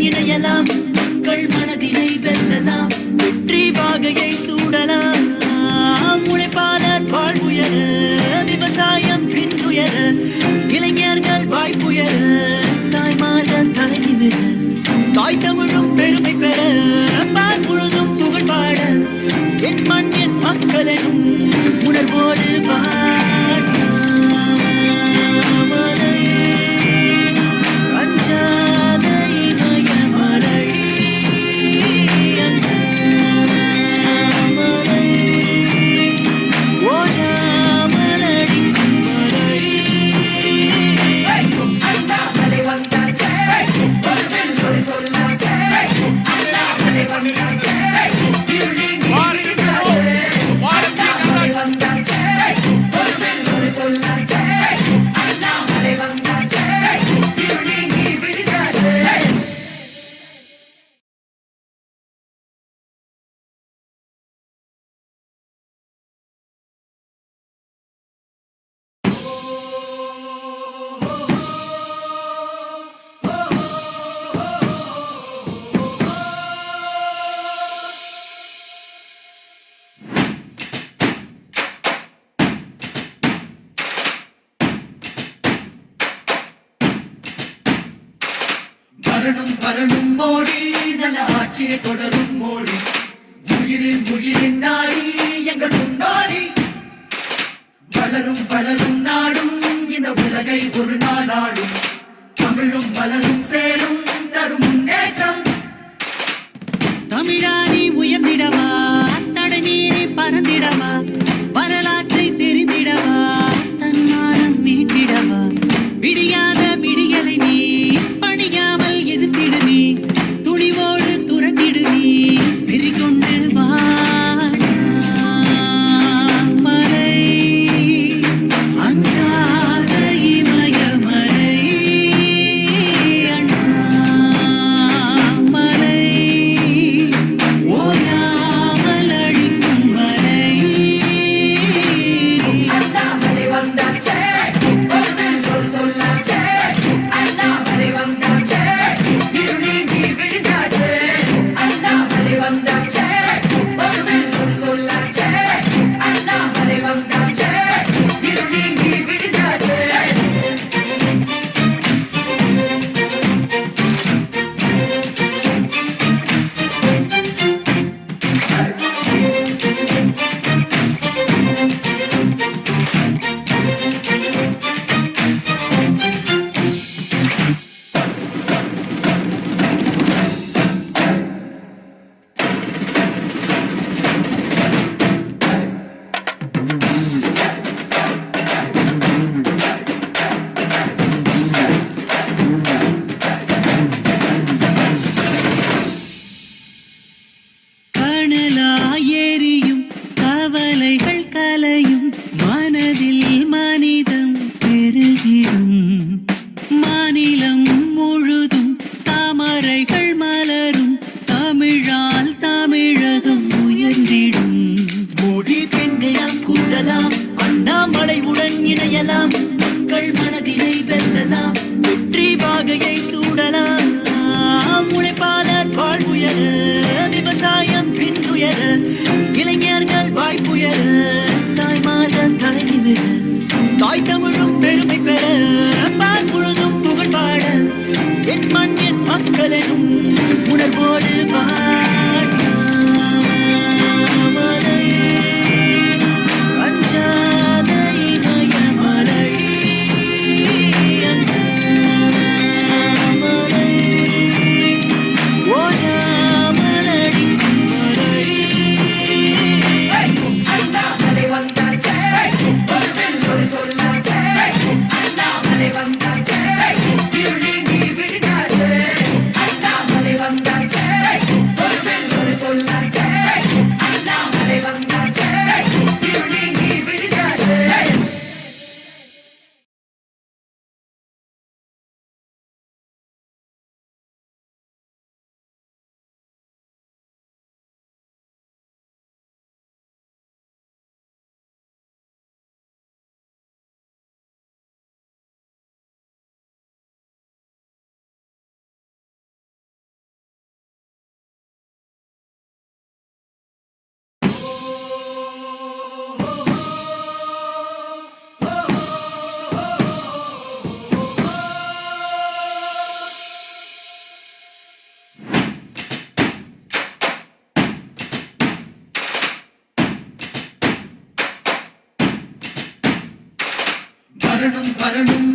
இணையலாம், மக்கள் மனதினை வெல்லலாம், வெற்றி வாகையை சூடலாம். உழைப்பாளர் வாழ்வுயர, விவசாயம் பின்னுயர, இளைஞர்கள் வாய்ப்புயர, தாய்மார்கள் தலை நிமிர, தாய் தமிழும் பெருமை பெற, பால் முழுதும் புகழ் பாட, என் மண் என் மக்களும் உணர்வோடு வரணும் மோடி, நல்ல ஆட்சியை தொடரும் மோடி, உயிரின் நாடி எங்கள் முன்னாடி, வளரும் நாடும் இந்த உலகை ஒரு நாள் ஆடும், தமிழும் மலரும் சேரும் தரும் முன்னேற்றம். தமிழாரி உயர்ந்திடவா, தடை மீறி பறந்திடவா, வரலாற்றை தெரிந்திடவா, தன்மானம் மீட்டிடவா, விடியாத விடியலை நீ பணியாமல் எதிர்த்திடு நீ, துணிவோடு துரத்திடு நீ, வெறிகொண்டு வா மலை, அஞ்சாத இமயமலை, அண்ணாமலை.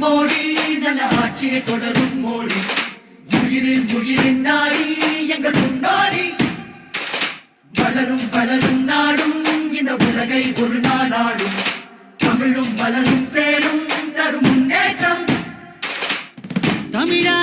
மோடி நல்ல ஆட்சியை தொடரும் மோடி உயிரின் உயிரின் நாடி எங்கள் முன்னாடி வளரும் வளரும் நாடும் இந்த உலகை ஒரு நாளாடும் தமிழும் மலரும் சேரும் தரும் முன்னேற்றம் தமிழா